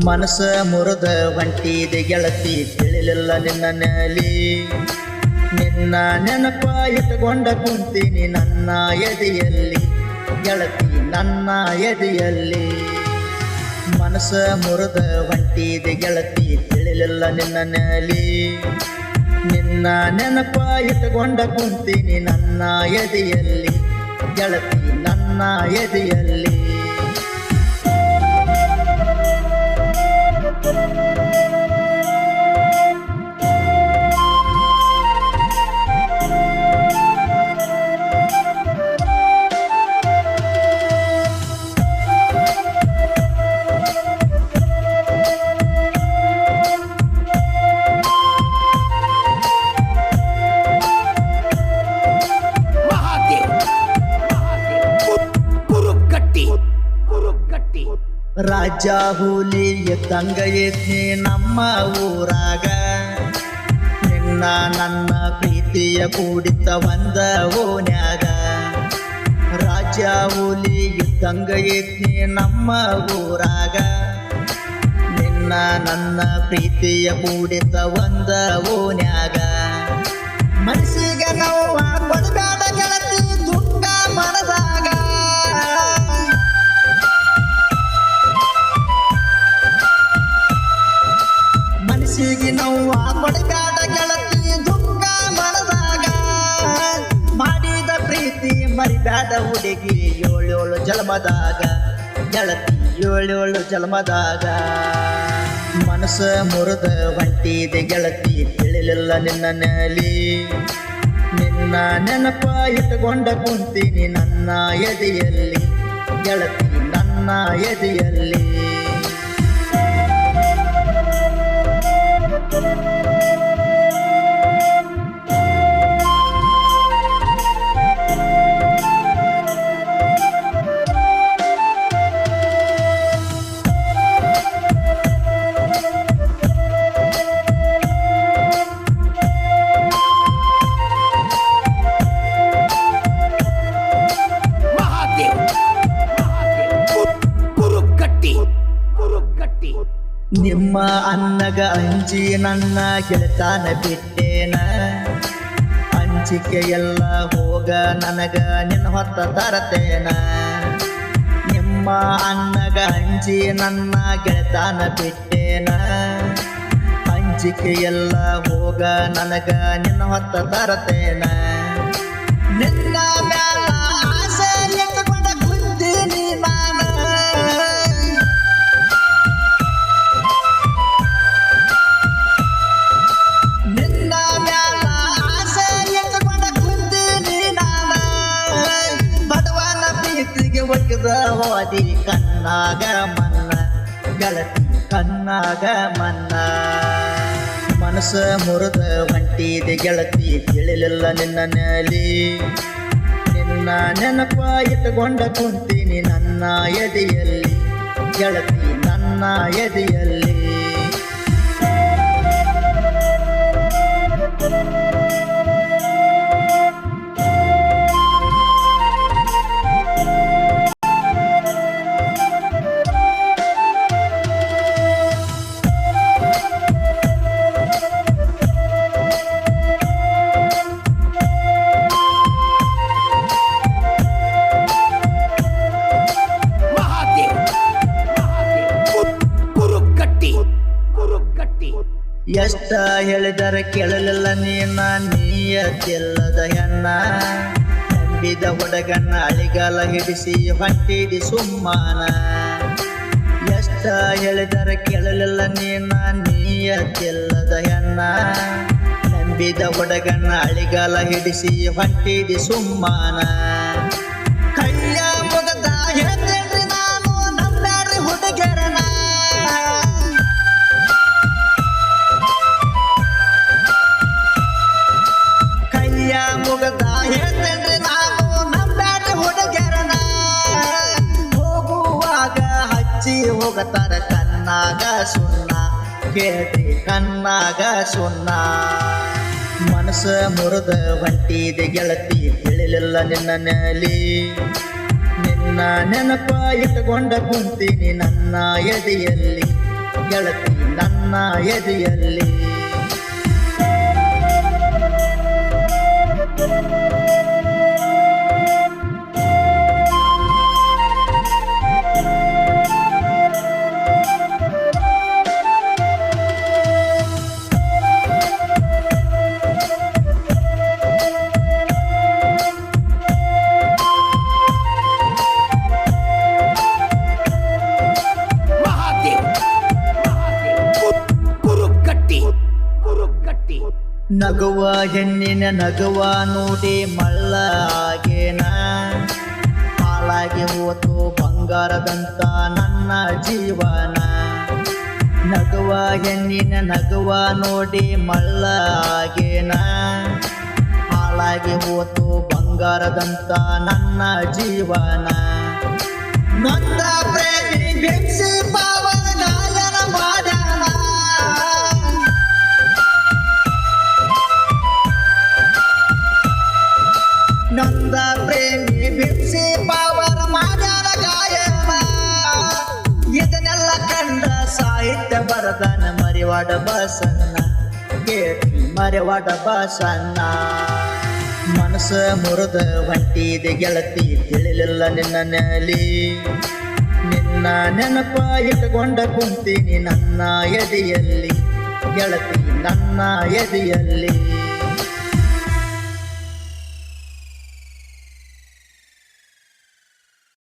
ಮನಸ ಮುರಿದ ಹೊಂಟಿದೆ ಗೆಳತಿ ತಿಳಿಲಿಲ್ಲ ನಿನ್ನ ನೆಲಿ ನಿನ್ನ ನೆನಪ ಇಟ್ಟುಕೊಂಡ ಕುಂತೀನಿ ನನ್ನ ಎದೆಯಲ್ಲಿ ಗೆಳತಿ ನನ್ನ ಎದೆಯಲ್ಲಿ ಮನಸ ಮುರಿದ ಹೊಂಟಿದೆ ಗೆಳತಿ ತಿಳಿಲಿಲ್ಲ ನಿನ್ನ ನೆಲಿ ನಿನ್ನ ನೆನಪ ಇಟ್ಟುಕೊಂಡ ಕುಂತೀನಿ ನನ್ನ ಎದೆಯಲ್ಲಿ ಗೆಳತಿ ನನ್ನ ಎದೆಯಲ್ಲಿ ರಾಜ ಹುಲಿ ಎದ್ದಂಗ ಎದ್ನಿ ನಮ್ಮ ಊರಾಗ ನಿನ್ನ ನನ್ನ ಪ್ರೀತಿಯ ಕೂಡಿತ ಒಂದ ಓನ್ಯಾಗ ರಾಜ ಹುಲಿ ಎದ್ದಂಗ ಎದ್ನಿ ನಮ್ಮ ಊರಾಗ ನಿನ್ನ ನನ್ನ ಪ್ರೀತಿಯ ಕೂಡಿತ ಒಂದ ಓನ್ಯಾಗ ಮನಸ್ಸಿಗೆ ನೋವ ಕೊಡಬೇಡ ಗೆಳತಿ ದುಃಖ ಮನದಾಗ ಮನಸ್ಸಿಗೆ ನೋವ ಕೊಡಬೇಡ ಗೆಳತಿ ದುಃಖ ಮನದಾಗ ಮಾಡಿದ ಪ್ರೀತಿ ಮರಿಬೇಡ ಹುಡುಗಿ ಏಳೇಳು ಜನ್ಮದಾಗ ಗೆಳತಿ ಏಳೇಳು ಜನ್ಮದಾಗ ಮನಸ್ಸ ಮುರಿದ ಹೊಂಟಿದೆ ಗೆಳತಿ ತಿಳಿಲಿಲ್ಲ ನಿನ್ನ ನೆಲಿ ನಿನ್ನ ನೆನಪ ಇಟ್ಟುಕೊಂಡ ಕುಂತೀನಿ ನನ್ನ ಎದೆಯಲ್ಲಿ ಗೆಳತಿ ನನ್ನ ಎದೆಯಲ್ಲಿ ನಿಮ್ಮ ಅನ್ನಗ ಅಂಜಿ ನನ್ನ ಗೆಳತಾನ ಬಿಟ್ಟೇನ ಅಂಜಿಕೆ ಎಲ್ಲ ಹೋಗ ನನಗ ನಿನ್ನ ಹೊತ್ತ ತರತೇನ ನಿಮ್ಮ ಅನ್ನಗ ಅಂಜಿ ನನ್ನ ಗೆಳತಾನ ಬಿಟ್ಟೇನ ಅಂಜಿಕೆ ಎಲ್ಲ ಹೋಗ ನನಗ ನಿನ್ನ ಹೊತ್ತ ತರತೇನ ನಿನ್ನ ಮ್ಯಾಲ ಆಸೆ ಎತ್ತುಕೊಂಡ ಕುಂತೀನಿ ನಾನು ಒಕ್ಕದ ಹೋದಿ ಕಣ್ಣಾಗ ಮನ್ನ ಗೆಳತಿ ಕಣ್ಣಾಗ ಮನ್ನ ಮನಸ್ಸ ಮುರಿದ ಹೊಂಟಿದೆ ಗೆಳತಿ ತಿಳಿಲಿಲ್ಲ ನಿನ್ನ ನೆಲಿ ನಿನ್ನ ನೆನಪ ಇಟ್ಟುಕೊಂಡ ಕುಂತೀನಿ ನನ್ನ ಎದೆಯಲ್ಲಿ ಗೆಳತಿ ನನ್ನ ಎದೆಯಲ್ಲಿ ಎಷ್ಟ ಹೇಳಿದರೆ ಕೇಳಲಿಲ್ಲ ನೀನ ನೀಯತಿಲ್ಲದ ಹೆಣ್ಣ ನಂಬಿದ ಹುಡುಗನ್ನ ಅಳಿಗಾಲ ಹಿಡಿಸಿ ಹೊಂಟಿದಿ ಸುಮ್ಮಾನ ಎಷ್ಟ ಹೇಳಿದರೆ ಕೇಳಲಿಲ್ಲ ನೀನ ನೀಯತಿಲ್ಲದ ಹೆಣ್ಣ ನಂಬಿದ ಹುಡುಗನ್ನ ಅಳಿಗಾಲ ಹಿಡಿಸಿ ಹೊಂಟಿದಿ ಸುಮ್ಮಾನ ಕೈಯ ಮುಗದ ಹೇಳ್ತೇನ್ರಿ ನಾನು ನಂಬ್ಯಾಡ್ರಿ ಹುಡುಗರನ ಮುಗದ ಹೇಳ್ತೇನ್ರಿ ನಾನು ನಂಬ್ಯಾಡ್ರಿ ಹುಡುಗರನ ಹೋಗುವಾಗ ಹಚ್ಚಿ ಹೋಗತಾರ ಕಣ್ಣಾಗ ಸುಣ್ಣ ಕೇಳ್ರಿ ಕಣ್ಣಾಗ ಸುಣ್ಣ ಮನಸ್ಸ ಮುರಿದ ಹೊಂಟಿದೆ ಗೆಳತಿ ತಿಳಿಲಿಲ್ಲ ನಿನ್ನ ನೆಲಿ ನಿನ್ನ ನಿನ್ನ ನೆನಪ ಇಟ್ಟುಕೊಂಡ ಕುಂತೀನಿ ನನ್ನ ಎದೆಯಲ್ಲಿ ಗೆಳತಿ ನನ್ನ ಎದೆಯಲ್ಲಿ ನಗುವ ಹೆಣ್ಣಿನ ನಗುವ ನೋಡಿ ಮಳ್ಳ ಆಗೇನ ಹಾಳಾಗಿ ಹೋತು ಬಂಗಾರದಂತ ನನ್ನ ಜೀವನ ನಗುವ ಹೆಣ್ಣಿನ ನಗುವ ನೋಡಿ ಮಳ್ಳ ಆಗೇನ ಹಾಳಾಗಿ ಹೋತು ಬಂಗಾರದಂತ ನನ್ನ ಜೀವನ ನೊಂದ ಪ್ರೇಮಿ ಬಿಡಿಸಿ ಪಾವನ ಗಾಯನ ಮಾಡ್ಯಾನ ನೊಂದ ಪ್ರೇಮಿ ಬಿಡಿಸಿ ಪಾವನ ಮಾಡ್ಯಾನ ಗಾಯನ ಇದನ್ನೆಲ್ಲ ಕಂಡ ಸಾಹಿತ್ಯ ಬರದನ ಮರಿವಾಡ ಬಸನ್ನ ಕೇಳಿ ಮರಿವಾಡ ಬಸನ್ನ ಮನಸ್ಸ ಮುರಿದ ಹೊಂಟಿದೆ ಗೆಳತಿ ತಿಳಿಲಿಲ್ಲ ನಿನ್ನ ನೆಲಿ ನಿನ್ನ ನೆನಪ ಇಟ್ಟುಕೊಂಡ ಕುಂತೀನಿ ನನ್ನ ಎದೆಯಲ್ಲಿ ಗೆಳತಿ ನನ್ನ ಎದೆಯಲ್ಲಿ